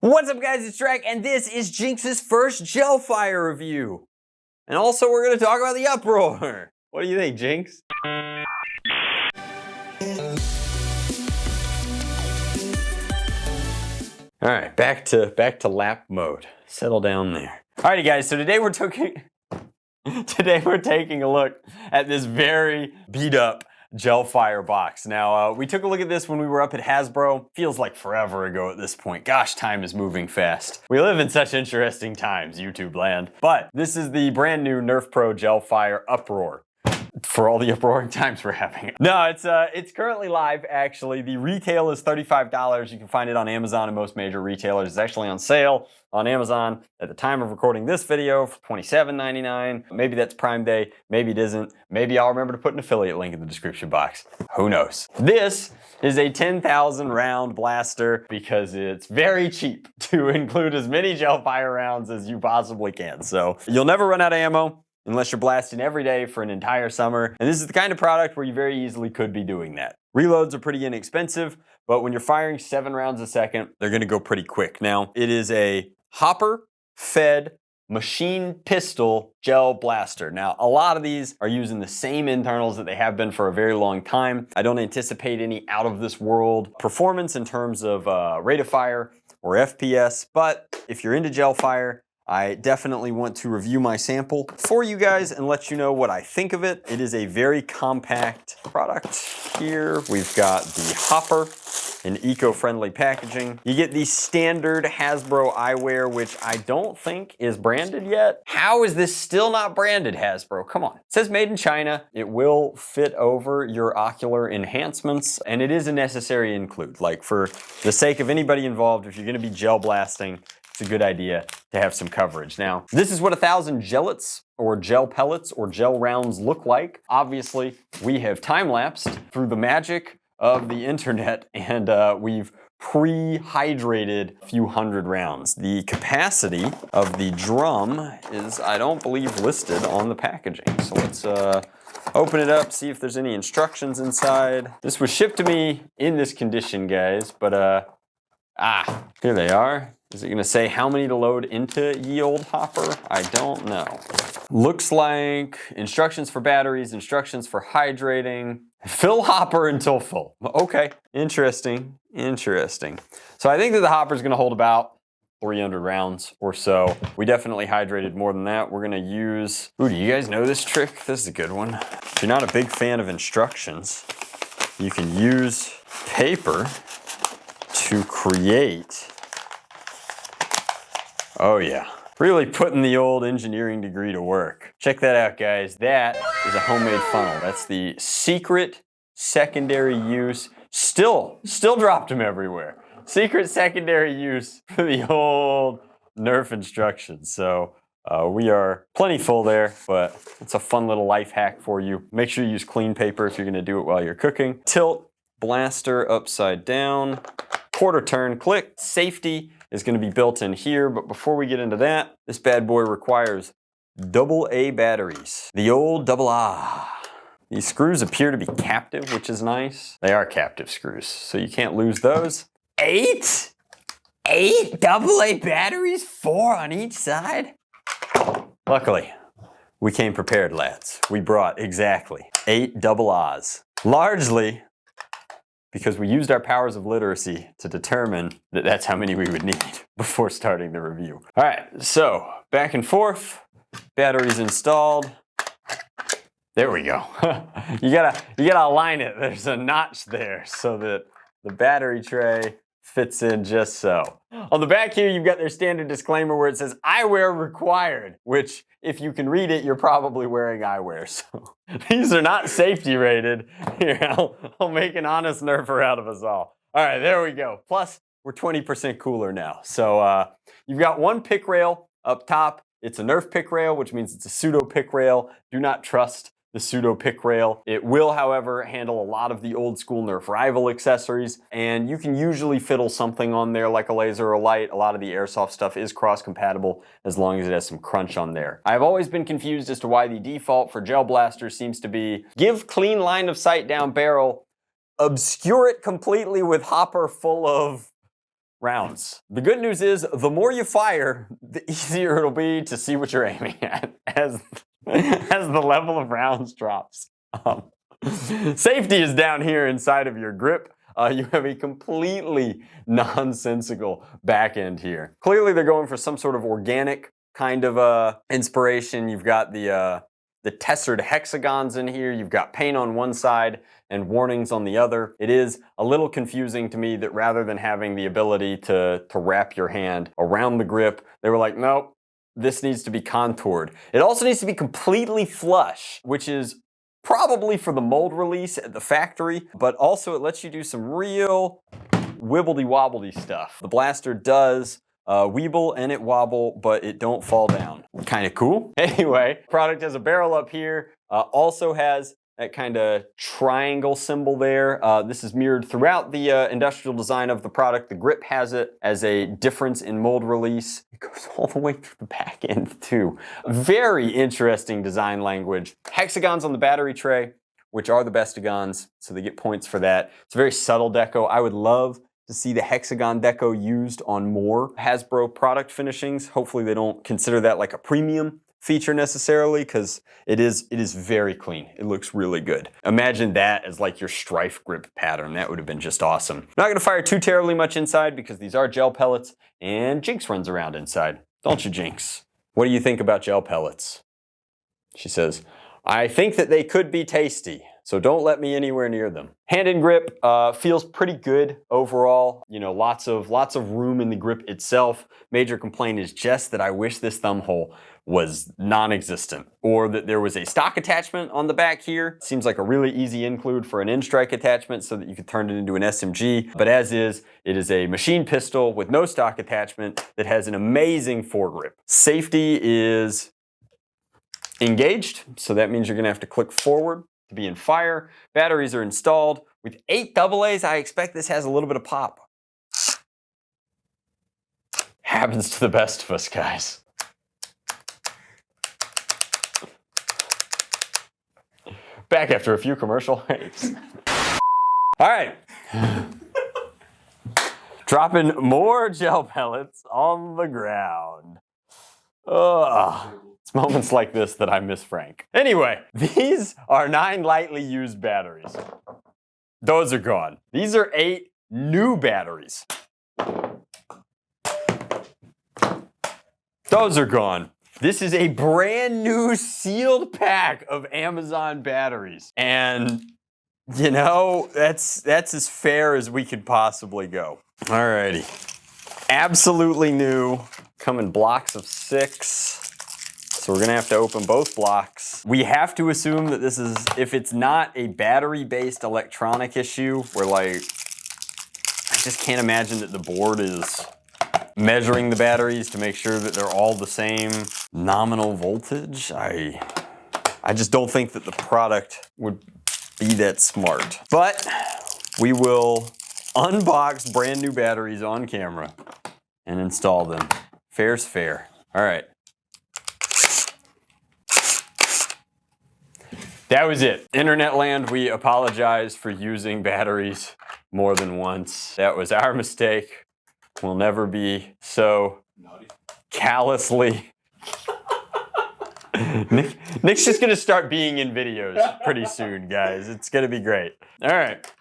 What's up guys, it's Drac, and this is Jinx's first Gelfire review. And also we're going to talk about the Uproar. What do you think, Jinx? Alright, back to lap mode. Settle down there. Alrighty guys, so today we're taking a look at this very beat up Gelfire box. Now, we took a look at this when we were up at Hasbro. Feels like forever ago at this point. Gosh, time is moving fast. We live in such interesting times, YouTube land. But this is the brand new NERF Pro Gelfire Uproar. For all the uproaring times we're having. No, it's currently live, actually. The retail is $35. You can find it on Amazon and most major retailers. It's actually on sale on Amazon at the time of recording this video for $27.99. Maybe that's Prime Day, maybe it isn't. Maybe I'll remember to put an affiliate link in the description box. Who knows? This is a 10,000 round blaster because it's very cheap to include as many Gelfire rounds as you possibly can. So you'll never run out of ammo unless you're blasting every day for an entire summer. And this is the kind of product where you very easily could be doing that. Reloads are pretty inexpensive, but when you're firing 7 rounds a second, they're gonna go pretty quick. Now, it is a hopper-fed machine pistol gel blaster. Now, a lot of these are using the same internals that they have been for a very long time. I don't anticipate any out of this world performance in terms of rate of fire or FPS, but if you're into Gelfire, I definitely want to review my sample for you guys and let you know what I think of it. It is a very compact product. Here we've got the hopper in eco-friendly packaging. You get the standard Hasbro eyewear, which I don't think is branded yet. How is this still not branded, Hasbro? Come on. It says made in China. It will fit over your ocular enhancements, and it is a necessary include. Like, for the sake of anybody involved, if you're gonna be gel blasting, it's a good idea to have some coverage. Now, this is what 1,000 gellets or gel pellets or gel rounds look like. Obviously, we have time-lapsed through the magic of the internet, and we've pre-hydrated a few hundred rounds. The capacity of the drum is, I don't believe, listed on the packaging. So let's open it up, see if there's any instructions inside. This was shipped to me in this condition, guys, but here they are. Is it gonna say how many to load into ye old hopper? I don't know. Looks like instructions for batteries, instructions for hydrating, fill hopper until full. Okay, interesting, interesting. So I think that the hopper is gonna hold about 300 rounds or so. We definitely hydrated more than that. We're gonna use, ooh, do you guys know this trick? This is a good one. If you're not a big fan of instructions, you can use paper to create. Oh yeah, really putting the old engineering degree to work. Check that out, guys. That is a homemade funnel. That's the secret secondary use. Still dropped them everywhere. Secret secondary use for the old NERF instructions. So we are plenty full there, but it's a fun little life hack for you. Make sure you use clean paper if you're gonna do it while you're cooking. Tilt blaster upside down. Quarter turn click. Safety is going to be built in here, but before we get into that, this bad boy requires AA batteries. The old AA. These screws appear to be captive, which is nice. They are captive screws, so you can't lose those. 8 AA batteries, 4 on each side. Luckily, we came prepared, lads. We brought exactly 8 AAs. Largely because we used our powers of literacy to determine that that's how many we would need before starting the review. All right, so back and forth, batteries installed. There we go. you gotta align it. There's a notch there so that the battery tray fits in just so. On the back here, you've got their standard disclaimer where it says eyewear required, which if you can read it, you're probably wearing eyewear. So these are not safety rated. Here, I'll make an honest nerfer out of us all. All right, there we go. Plus, we're 20% cooler now. So you've got one pick rail up top. It's a NERF pick rail, which means it's a pseudo pick rail. Do not trust the pseudo pick rail. It will, however, handle a lot of the old school NERF rival accessories, and you can usually fiddle something on there like a laser or light. A lot of the airsoft stuff is cross-compatible as long as it has some crunch on there. I've always been confused as to why the default for gel blasters seems to be give clean line of sight down barrel, obscure it completely with hopper full of rounds. The good news is the more you fire, the easier it'll be to see what you're aiming at as the level of rounds drops. Safety is down here inside of your grip. You have a completely nonsensical back end here. Clearly they're going for some sort of organic kind of inspiration. You've got the tessered hexagons in here. You've got paint on one side and warnings on the other. It is a little confusing to me that rather than having the ability to wrap your hand around the grip, they were like, nope, this needs to be contoured. It also needs to be completely flush, which is probably for the mold release at the factory, but also it lets you do some real wibbly-wobbly stuff. The blaster does weeble and it wobble, but it don't fall down. Kind of cool. Anyway, product has a barrel up here, also has that kind of triangle symbol there. This is mirrored throughout the industrial design of the product. The grip has it as a difference in mold release. It goes all the way through the back end too. Very interesting design language. Hexagons on the battery tray, which are the bestagons, so they get points for that. It's a very subtle deco. I would love to see the hexagon deco used on more Hasbro product finishings. Hopefully they don't consider that like a premium feature necessarily, because it is very clean. It looks really good. Imagine that as like your strife grip pattern. That would have been just awesome. Not gonna fire too terribly much inside because these are gel pellets, and Jinx runs around inside. Don't you, Jinx? What do you think about gel pellets? She says, I think that they could be tasty, so don't let me anywhere near them. Hand and grip feels pretty good overall. You know, lots of room in the grip itself. Major complaint is just that I wish this thumb hole was non-existent, or that there was a stock attachment on the back here. Seems like a really easy include for an in-strike attachment so that you could turn it into an SMG, but as is, it is a machine pistol with no stock attachment that has an amazing foregrip. Safety is engaged, so that means you're gonna have to click forward to be in fire. Batteries are installed. With 8 AA's, I expect this has a little bit of pop. Happens to the best of us, guys. Back after a few commercial breaks. All right. Dropping more gel pellets on the ground. Ugh. It's moments like this that I miss Frank. Anyway, these are 9 lightly used batteries. Those are gone. These are 8 new batteries. Those are gone. This is a brand new sealed pack of Amazon batteries. And you know, that's as fair as we could possibly go. Alrighty. Absolutely new. Come in blocks of 6. So we're gonna have to open both blocks. We have to assume that this is, if it's not a battery-based electronic issue, where like, I just can't imagine that the board is measuring the batteries to make sure that they're all the same nominal voltage. I just don't think that the product would be that smart. But we will unbox brand new batteries on camera and install them. Fair's fair. All right. That was it. Internet land, we apologize for using batteries more than once. That was our mistake. We'll never be so callously. Nick's just gonna start being in videos pretty soon, guys. It's gonna be great. All right.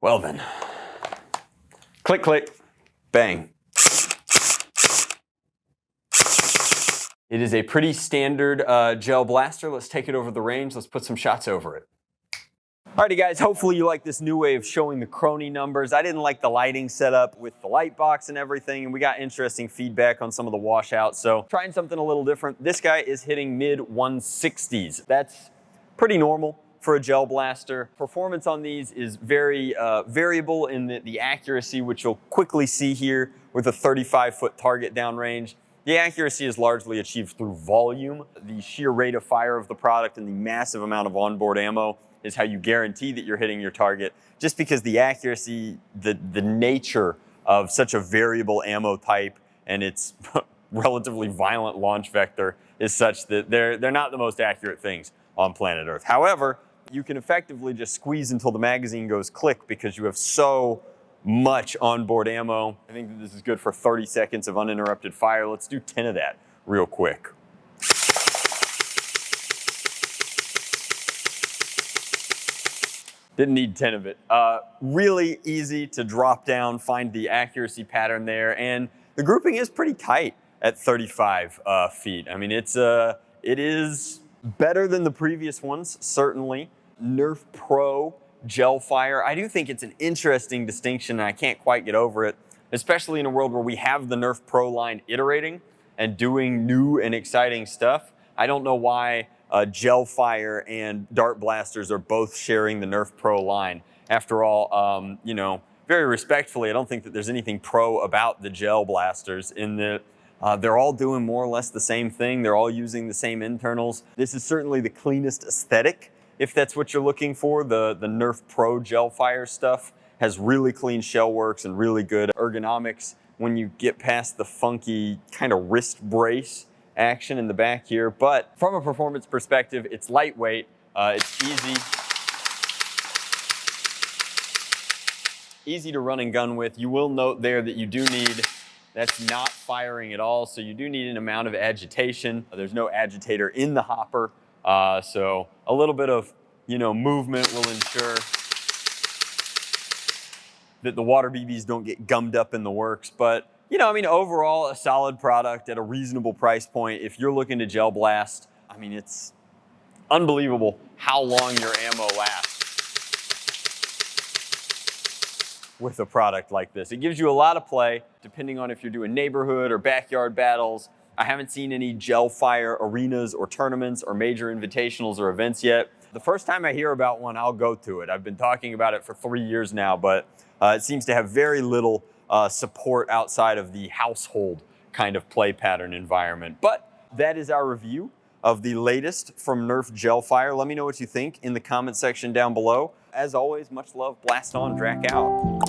Well then. Click, click, bang. It is a pretty standard gel blaster. Let's take it over the range. Let's put some shots over it. Alrighty guys, hopefully you like this new way of showing the Crony numbers. I didn't like the lighting setup with the light box and everything, and we got interesting feedback on some of the washouts, so trying something a little different. This guy is hitting mid 160s. That's pretty normal for a gel blaster. Performance on these is very variable in the accuracy, which you'll quickly see here with a 35-foot target downrange. The accuracy is largely achieved through volume. The sheer rate of fire of the product and the massive amount of onboard ammo is how you guarantee that you're hitting your target, just because the accuracy, the nature of such a variable ammo type and its relatively violent launch vector is such that they're not the most accurate things on planet Earth. However, you can effectively just squeeze until the magazine goes click because you have so much onboard ammo. I think that this is good for 30 seconds of uninterrupted fire. Let's do 10 of that real quick. Didn't need 10 of it. Really easy to drop down, find the accuracy pattern there, and the grouping is pretty tight at 35 feet. I mean, it is better than the previous ones, certainly. NERF Pro Gelfire. I do think it's an interesting distinction, and I can't quite get over it, especially in a world where we have the NERF Pro line iterating and doing new and exciting stuff. I don't know why Gelfire and dart blasters are both sharing the NERF Pro line. After all, you know, very respectfully, I don't think that there's anything pro about the gel blasters in that they're all doing more or less the same thing. They're all using the same internals. This is certainly the cleanest aesthetic, if that's what you're looking for. The NERF Pro Gelfire stuff has really clean shell works and really good ergonomics when you get past the funky kind of wrist brace action in the back here. But from a performance perspective, it's lightweight, it's easy to run and gun with. You will note there that you do need, that's not firing at all, so you do need an amount of agitation. There's no agitator in the hopper, so a little bit of, you know, movement will ensure that the water BBs don't get gummed up in the works. But you know, I mean, overall, a solid product at a reasonable price point. If you're looking to gel blast, I mean, it's unbelievable how long your ammo lasts with a product like this. It gives you a lot of play, depending on if you're doing neighborhood or backyard battles. I haven't seen any Gelfire arenas or tournaments or major invitationals or events yet. The first time I hear about one, I'll go to it. I've been talking about it for 3 years now, but it seems to have very little support outside of the household kind of play pattern environment. But that is our review of the latest from NERF Gelfire. Let me know what you think in the comment section down below. As always, much love, blast on, Drac out.